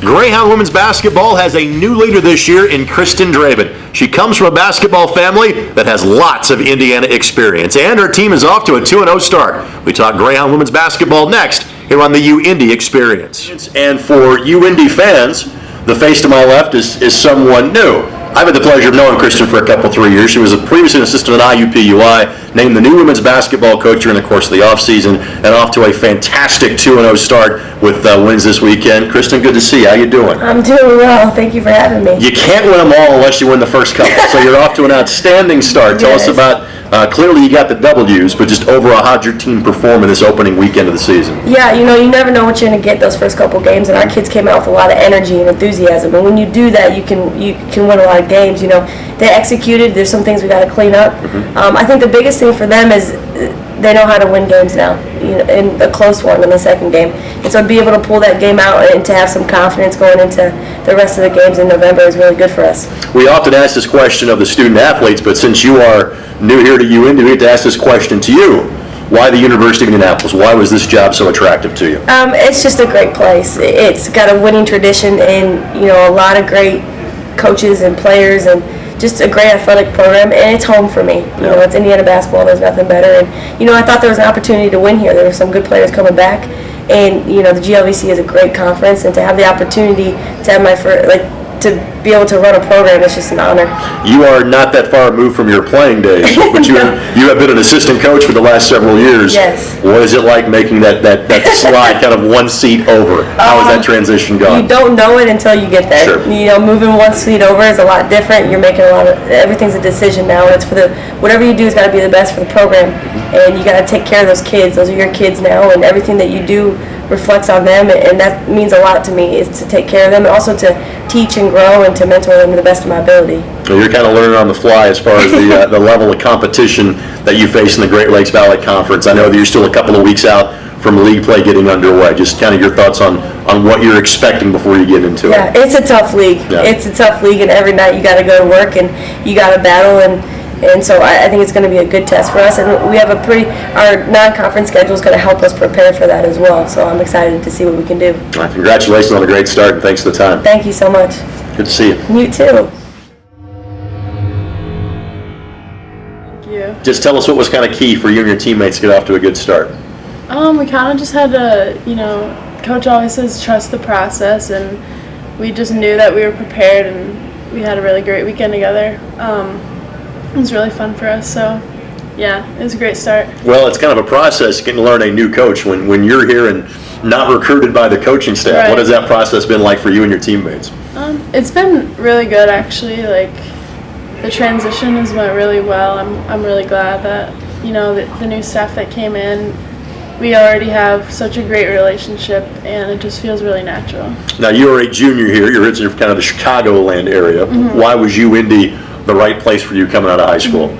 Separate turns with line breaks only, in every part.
Greyhound women's basketball has a new leader this year in Kristen Draven. She comes from a basketball family that has lots of Indiana experience, and her team is off to a 2-0 start. We talk Greyhound women's basketball next here on the UIndy Experience. And for UIndy fans, the face to my left is someone new. I've had the pleasure of knowing Kristen for a couple, 3 years. She was previously an assistant at IUPUI, named the new women's basketball coach during the course of the offseason, and off to a fantastic 2-0 start with wins this weekend. Kristen, good to see you. How you doing?
I'm doing well. Thank you for having me.
You can't win them all unless you win the first couple, so you're off to an outstanding start. Tell us about, clearly you got the W's, but just overall, how'd your team perform in this opening weekend of the season?
Yeah, you never know what you're going to get those first couple games, and our kids came out with a lot of energy and enthusiasm, and when you do that, you can win a lot of games. They executed. There's some things we got to clean up. I think the biggest thing for them is they know how to win games now, in a close one in the second game, and so to be able to pull that game out and to have some confidence going into the rest of the games in November is really good for us.
We often ask this question of the student athletes, but since you are new here to UIndy, we have to ask this question to you. Why the University of Indianapolis? Why was this job so attractive to you?
It's just a great place. It's got a winning tradition and a lot of great coaches and players and just a great athletic program, and it's home for me. It's Indiana basketball. There's nothing better. And I thought there was an opportunity to win here. There were some good players coming back, and the GLVC is a great conference, and to have the opportunity to have my first, to be able to run a program, it's just an honor.
You are not that far removed from your playing days, but you have been an assistant coach for the last several years.
Yes.
What is it like making that slide kind of one seat over? How has that transition gone?
You don't know it until you get there.
Sure.
Moving one seat over is a lot different. You're making everything's a decision now, and it's for whatever you do has got to be the best for the program, and you got to take care of those kids. Those are your kids now, and everything that you do reflects on them, and that means a lot to me, is to take care of them and also to teach and grow and to mentor them to the best of my ability.
So you're kind of learning on the fly as far as the level of competition that you face in the Great Lakes Valley Conference. I know that you're still a couple of weeks out from league play getting underway. Just kind of your thoughts on what you're expecting before you get into it.
Yeah, it's a tough league. Yeah. It's a tough league, and every night you got to go to work and you got to battle, and so I think it's going to be a good test for us, and we have our non-conference schedule is going to help us prepare for that as well, so I'm excited to see what we can do.
Well, congratulations on a great start, and thanks for the time.
Thank you so much.
Good to see you.
You too.
Thank you.
Just tell us what was kind of key for you and your teammates to get off to a good start.
We kind of just had to, Coach always says trust the process, and we just knew that we were prepared, and we had a really great weekend together. It was really fun for us, so yeah, it was a great start.
Well, it's kind of a process getting to learn a new coach when you're here and not recruited by the coaching staff.
Right.
What has that process been like for you and your teammates?
It's been really good, actually. The transition has went really well. I'm really glad that the new staff that came in, we already have such a great relationship, and it just feels really natural. Now,
you're a junior here. You're originally from kind of the Chicagoland area. Why was UIndy the right place for you coming out of high school?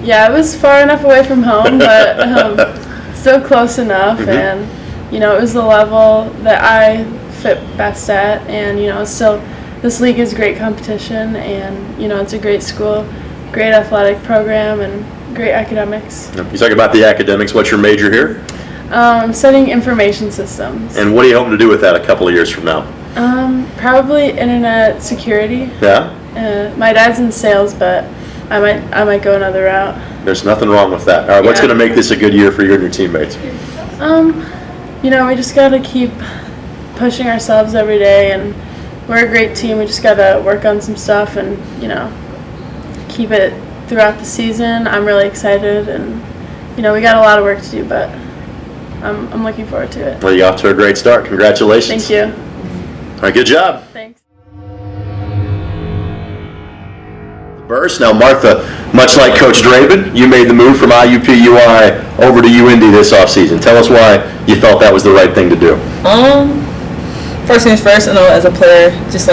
Yeah, it was far enough away from home, but still close enough, and it was the level that I fit best at, and it's still, this league is great competition, and it's a great school, great athletic program, and great academics.
You talk about the academics. What's your major here?
I'm studying information systems.
And what are you hoping to do with that a couple of years from now?
Probably internet security.
Yeah.
My dad's in sales, but I might go another route.
There's nothing wrong with that. All right, what's going to make this a good year for you and your teammates?
We just got to keep pushing ourselves every day, and we're a great team. We just got to work on some stuff and keep it throughout the season. I'm really excited, and we got a lot of work to do, but I'm looking forward to it.
Well, you're off to a great start. Congratulations.
Thank you.
All right, good job.
Thanks.
Burst. Now, Martha, much like Coach Draven, you made the move from IUPUI over to UIndy this offseason. Tell us why you felt that was the right thing to do.
First things first, as a player, just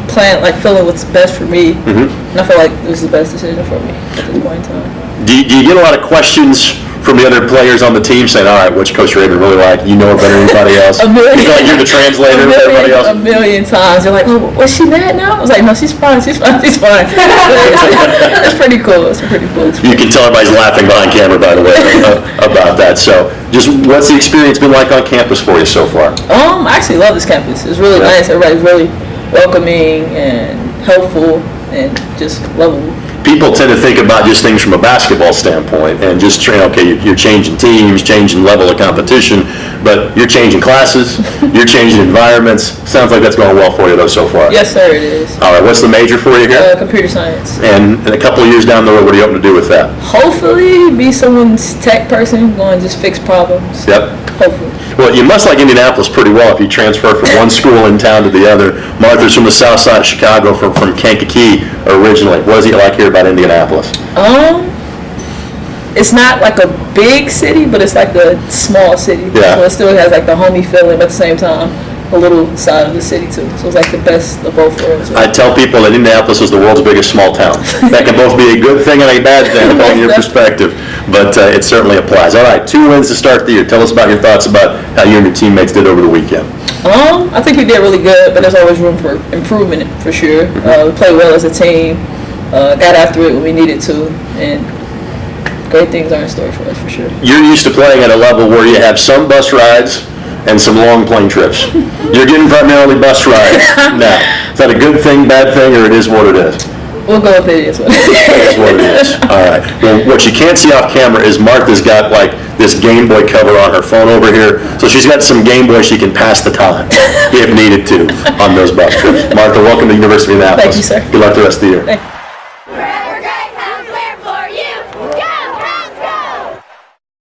playing, feeling what's best for me, and I feel like this is the best decision for me at this point in time.
Do you get a lot of questions from the other players on the team saying, all right, which Coach Raven really like? You know her better than anybody else.
A million.
You feel like you're the translator for everybody else?
A million times. You're like, oh, was she mad now? I was like, no, she's fine. She's fine. She's fine. It's pretty cool. It's pretty cool.
You can tell everybody's laughing behind camera, by the way, about that. So just what's the experience been like on campus for you so far?
I actually love this campus. It's really nice. Everybody's really welcoming and helpful and just lovable.
People tend to think about just things from a basketball standpoint and just, okay, you're changing teams, changing level of competition, but you're changing classes, you're changing environments. Sounds like that's going well for you, though, so far.
Yes, sir, it is.
All right, what's the major for you here?
Computer science.
And in a couple of years down the road, what are you hoping to do with that?
Hopefully be someone's tech person, going to just fix problems.
Yep.
Hopefully.
Well, you must like Indianapolis pretty well if you transfer from one school in town to the other. Martha's from the south side of Chicago, from Kankakee originally. What is it like here about Indianapolis?
It's not like a big city, but it's like a small city.
Yeah.
So it still has like the homey feeling, but at the same time, a little side of the city too. So it's like the best of both worlds.
I tell people that Indianapolis is the world's biggest small town. That can both be a good thing and a bad thing, depending on your perspective. But it certainly applies. All right, 2 wins to start the year. Tell us about your thoughts about how you and your teammates did over the weekend.
I think we did really good, but there's always room for improvement for sure. We played well as a team, got after it when we needed to, and great things are in store for us for sure.
You're used to playing at a level where you have some bus rides and some long plane trips. You're getting primarily bus rides now. Is that a good thing, bad thing, or it is what it is?
We'll go with it. It's what it is.
That's what it is. All right. Well, what you can't see off camera is Martha's got like this Game Boy cover on her phone over here. So she's got some Game Boy she can pass the time if needed to on those bus trips. Martha, welcome to the University of Indianapolis.
Thank you, sir.
Good luck the rest of the year.
Thank you.